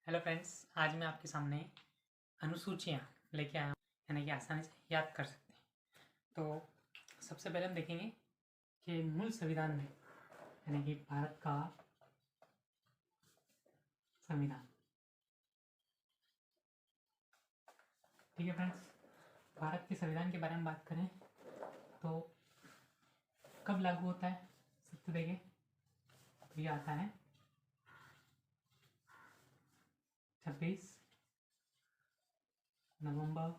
Hello friends, आज मैं आपके सामने अनुसूचियाँ लेके आया हूँ, यानी कि आसानी से याद कर सकते हैं। तो सबसे पहले हम देखेंगे कि मूल संविधान में, यानी कि भारत का संविधान। ठीक है फ्रेंड्स, भारत के संविधान के बारे में बात करें तो कब लागू होता है, सबसे देखें तो ये आता है 26 नवंबर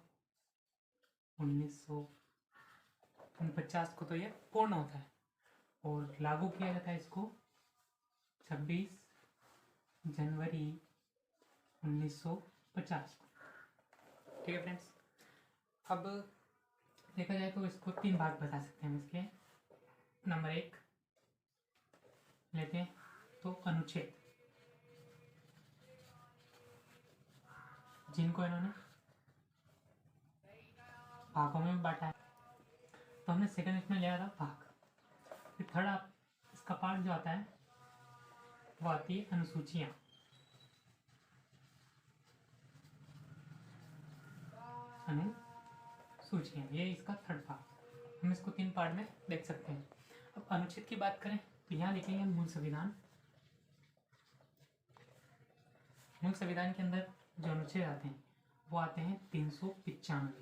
1949 को तो ये पूर्ण होता है और लागू किया जाता है इसको 26 जनवरी 1950 को। ठीक है फ्रेंड्स, अब देखा जाए तो इसको तीन भाग बता सकते हैं इसके। नंबर एक लेते हैं तो अनुच्छेद, जिनको इन्होंने भागों में बांटा है। तो हमने सेकंड इसमें लिया था भाग। फिर थर्ड इसका पार्ट जो आता है वो आती है अनुसूचियाँ। अनुसूचियाँ ये इसका थर्ड पार्ट। हम इसको तीन पार्ट में देख सकते हैं। अब अनुच्छेद की बात करें तो यहाँ लिखेंगे मूल संविधान। मूल संविधान के अंदर जो अनुच्छेद आते हैं वो आते हैं 395।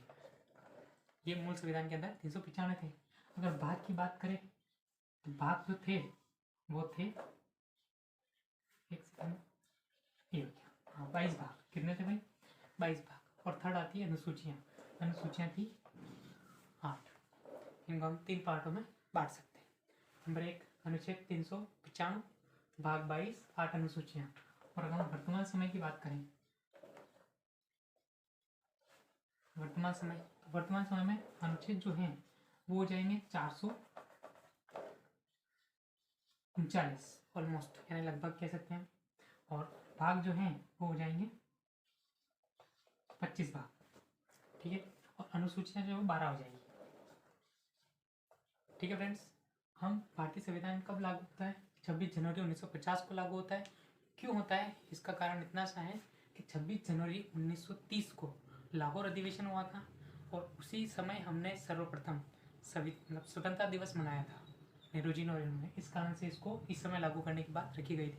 ये मूल संविधान के अंदर 395 थे। अगर भाग की बात करें तो भाग जो थे वो थे, एक सेकंड, ये हो गया, हाँ 22 भाग। कितने थे भाई? 22 भाग। और थर्ड आती है अनुसूचियाँ। अनुसूचियाँ थी 8। इनको हम तीन पार्टों में बांट सकते हैं। नंबर एक अनुच्छेद 395, भाग 22, 8 अनुसूचियाँ। और अगर हम वर्तमान समय की बात करें, वर्तमान समय में अनुच्छेद जो हैं वो हो जाएंगे 439 ऑलमोस्ट, यानी लगभग कह सकते हैं। और भाग जो हैं वो हो जाएंगे 25 भाग। ठीक है, और अनुसूचियाँ जो है 12 हो जाएंगी। ठीक है फ्रेंड्स, हम भारतीय संविधान कब लागू होता है? 26 जनवरी 1950 को लागू होता है। क्यों होता है? इसका कारण इतना सा है कि 26 जनवरी 1930 को लाहौर अधिवेशन हुआ था और उसी समय हमने सर्वप्रथम स्वतंत्रता दिवस मनाया था, नेहरू जी और इन्होंने। इस कारण से इसको इस समय लागू करने की बात रखी गई थी।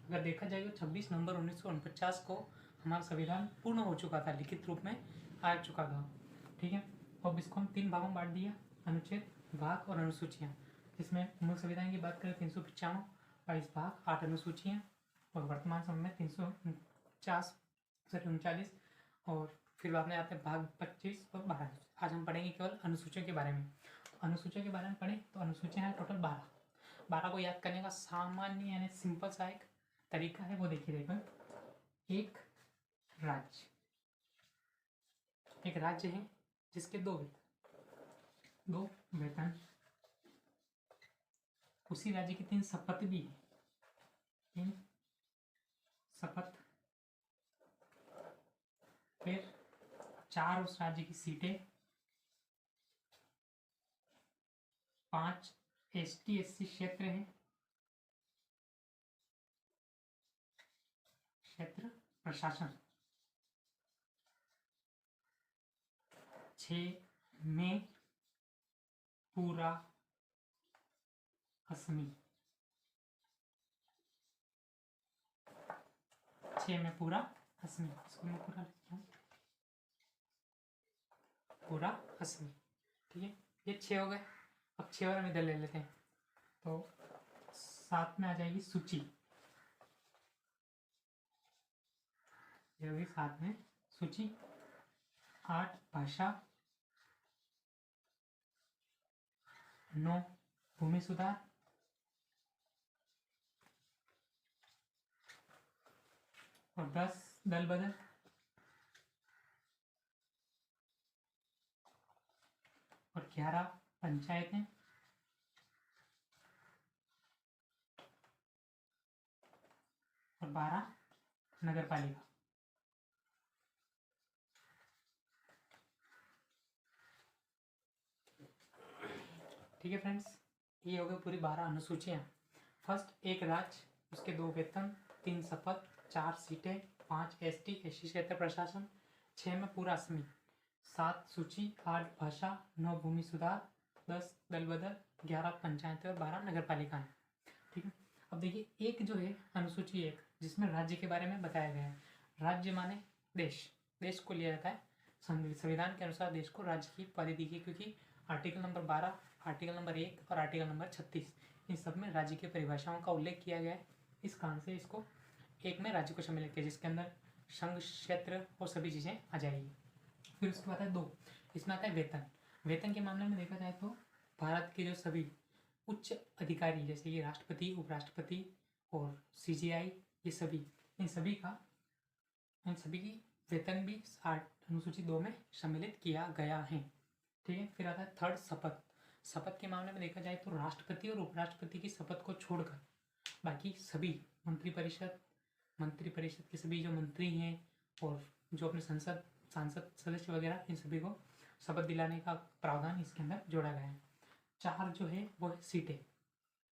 अगर देखा जाए तो 26 नवंबर 1949 को हमारा संविधान पूर्ण हो चुका था, लिखित रूप में आ चुका था। ठीक है, अब इसको हम तीन भागों में बांट दिया, अनुच्छेद, भाग और अनुसूचियाँ। जिसमें मूल संविधान की बात करें 395, 22 भाग, 8 अनुसूचियाँ। और वर्तमान समय में 349 और फिर बाद में आते हैं भाग 25 और 12। आज हम पढ़ेंगे केवल अनुसूचियों के बारे में। अनुसूचियों के बारे में पढ़ें तो अनुसूचियाँ हैं टोटल 12। 12 को याद करने का सामान्य यानी सिंपल सा एक तरीका है, वो देखिए। देखो, एक राज्य है जिसके दो वेतन, उसी राज्य की 3 शपथ भी है। 3 शपथ, फिर 4 उस राज्य की सीटें, 5 ST SC क्षेत्र है, क्षेत्र प्रशासन, 6 में पूरा असमी, 6 में पूरा असमी, इसको मैं पूरा लिखता हूँ, पूरा असमी। ठीक है, ये 6 हो गए। अब 6 और हम इधर ले लेते हैं तो 7 में आ जाएगी सूची, ये होगी 7 में सूची। 8 भाषा, 9 भूमि सुधार, और 10 दल बदल, और 11 पंचायतें, और 12 नगर पालिका। ठीक है फ्रेंड्स, ये हो गए पूरी 12 अनुसूचियाँ। फर्स्ट, एक राज्य, उसके 2 वेतन, 3 शपथ, 4 सीटें, 5 एसटी एससी क्षेत्र प्रशासन, 6 में पूरा असमी, 7 सूची, 8 भाषा, 9 भूमि सुधार, 10 दल बदल, 11 पंचायतें और 12 नगर पालिकाएं। ठीक है। अब देखिए एक जो है अनुसूची 1 जिसमें राज्य के बारे में बताया गया है। राज्य माने देश, देश को लिया जाता है। संविधान के अनुसार देश को राज्य की उपाधि दी गई, क्योंकि आर्टिकल नंबर 12, आर्टिकल नंबर 1 और आर्टिकल नंबर 36 इन सब में राज्य की परिभाषाओं का उल्लेख किया गया है। इस कारण से इसको एक में राज्य को सम्मिलित किया, जिसके अंदर संघ, क्षेत्र और सभी चीज़ें आ जाएगी। फिर उसके बाद है 2, इसमें आता है वेतन। वेतन के मामले में देखा जाए तो भारत के जो सभी उच्च अधिकारी जैसे कि राष्ट्रपति, उपराष्ट्रपति और सीजीआई, ये सभी इन सभी की वेतन भी अनुसूची 2 में सम्मिलित किया गया है। ठीक है। फिर आता है 3, शपथ। शपथ के मामले में देखा जाए तो राष्ट्रपति और उपराष्ट्रपति की शपथ को छोड़कर बाकी सभी मंत्रिपरिषद के सभी जो मंत्री हैं और जो अपने सांसद सदस्य वगैरह, इन सभी को शपथ दिलाने का प्रावधान इसके अंदर जोड़ा गया है। 4 जो है वो है सीटें।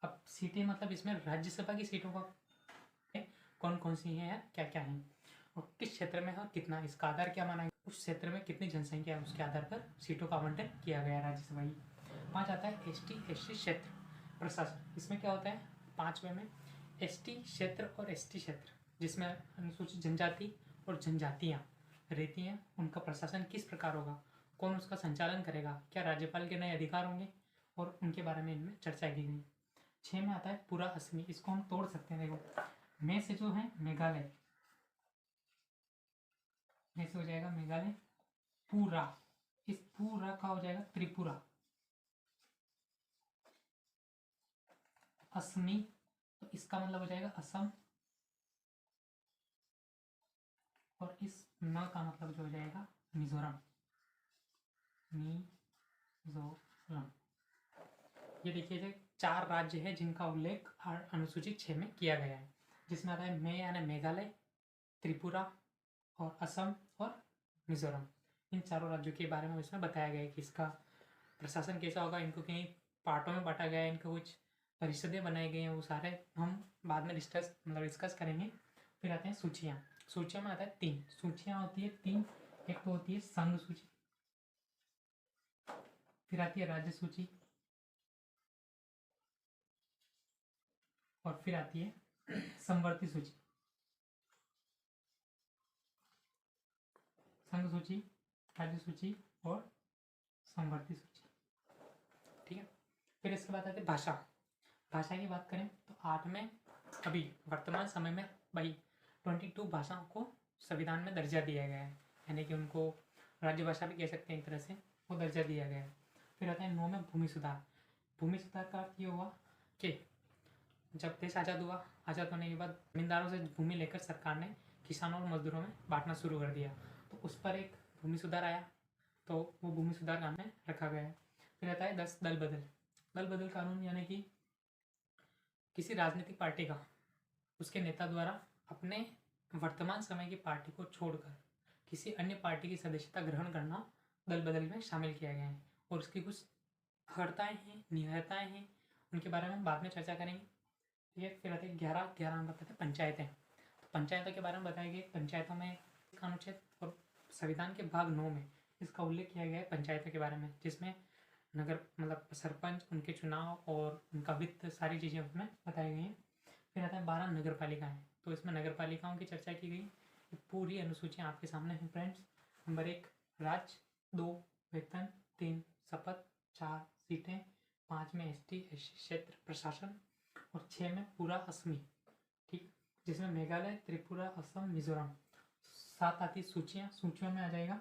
अब सीटें मतलब इसमें राज्यसभा की सीटों का कौन कौन सी हैं, क्या क्या हैं और किस क्षेत्र में है और कितना, इसका आधार क्या माना गया, उस क्षेत्र में कितनी जनसंख्या है, उसके आधार पर सीटों का आवंटन किया गया राज्यसभा की। 5 आता है एसटी एससी क्षेत्र प्रशासन। इसमें क्या होता है 5वें में एसटी क्षेत्र और एसटी क्षेत्र, जिसमें अनुसूचित जनजाति और जनजातियाँ रहती हैं, उनका प्रशासन किस प्रकार होगा, कौन उसका संचालन करेगा, क्या राज्यपाल के नए अधिकार होंगे और उनके बारे में इनमें चर्चा की गई। 6 में आता है पूरा असमी। इसको हम तोड़ सकते हैं। देखो में से जो है मेघालय, में से हो जाएगा मेघालय, पूरा, इस पूरा का हो जाएगा त्रिपुरा, असमी, तो इसका मतलब हो जाएगा असम, और इस न का मतलब जो हो जाएगा मिजोरम, मिजोरम। ये देखिए 4 राज्य है जिनका उल्लेख अनुसूचित 6 में किया गया है, जिसमें आता है में यानी मेघालय, त्रिपुरा और असम और मिजोरम। इन चारों राज्यों के बारे में इसमें बताया गया है कि इसका प्रशासन कैसा होगा, इनको कई पार्टों में बांटा गया है, इनको कुछ परिषदें बनाई गई हैं, वो सारे हम बाद में डिस्कस करेंगे। फिर आते हैं सूचियाँ। सूचियों में आता है 3 सूचियाँ होती है 3। एक तो होती है संघ सूची, फिर आती है राज्य सूची, और फिर आती है समवर्ती सूची। संघ सूची, राज्य सूची और समवर्ती सूची। ठीक है। फिर इसके बाद आते हैं भाषा। भाषा की बात करें तो 8 में अभी वर्तमान समय में भाई 22 भाषाओं को संविधान में दर्जा दिया गया है, यानी कि उनको राज्य भाषा भी कह सकते हैं एक तरह से, वो दर्जा दिया गया है। फिर आता है 9 में भूमि सुधार। भूमि सुधार का अर्थ ये हुआ कि जब देश आज़ाद हुआ, आज़ाद होने के बाद जमींदारों से भूमि लेकर सरकार ने किसानों और मजदूरों में बांटना शुरू कर दिया, तो उस पर एक भूमि सुधार आया, तो वो भूमि सुधार कानून में रखा गया है। फिर आता है 10 दल बदल। दल बदल कानून यानी कि किसी राजनीतिक पार्टी का उसके नेता द्वारा अपने वर्तमान समय की पार्टी को छोड़कर किसी अन्य पार्टी की सदस्यता ग्रहण करना दल बदल में शामिल किया गया है, और उसकी कुछ हर्ताएँ हैं, नियताएँ हैं, उनके बारे में हम बाद में चर्चा करेंगे। ठीक है। फिर आते हैं 11 नंबर पर पंचायतें। तो पंचायतों के बारे में बताया गया। पंचायतों में अनुच्छेद और संविधान के भाग 9 में इसका उल्लेख किया गया है पंचायतों के बारे में, जिसमें नगर मतलब सरपंच, उनके चुनाव और उनका वित्त, सारी चीज़ें उसमें बताई गई हैं। फिर आता है 12 नगर पालिकाएँ। तो इसमें नगर पालिकाओं की चर्चा की गई। पूरी अनुसूचियाँ आपके सामने हैं फ्रेंड्स। नंबर 1 राज्य, 2 वेतन, 3 शपथ, 4 सीटें, 5 में एसटी एससी क्षेत्र प्रशासन और 6 में पूरा असमी। ठीक, जिसमें मेघालय, त्रिपुरा, असम, मिजोरम। 7 आती सूचियाँ। सूचियों में आ जाएगा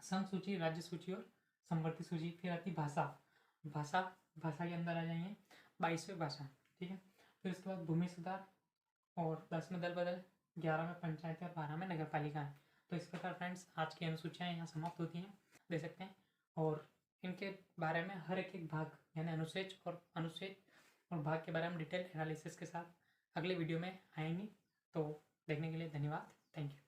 संघ सूची, राज्य सूची और समवर्ती सूची। फिर आती भाषा। भाषा के अंदर आ जाएंगे 22वें भाषा। ठीक है। फिर उसके बाद भूमि सुधार, और 10 में दल बदल, 11 में पंचायत और 12 में नगर पालिका है। तो इस प्रकार फ्रेंड्स आज की अनुसूचियाँ यहाँ समाप्त होती हैं, दे सकते हैं, और इनके बारे में हर एक भाग यानी अनुच्छेद और भाग के बारे में डिटेल एनालिसिस के साथ अगले वीडियो में आएंगे। तो देखने के लिए धन्यवाद। Thank you.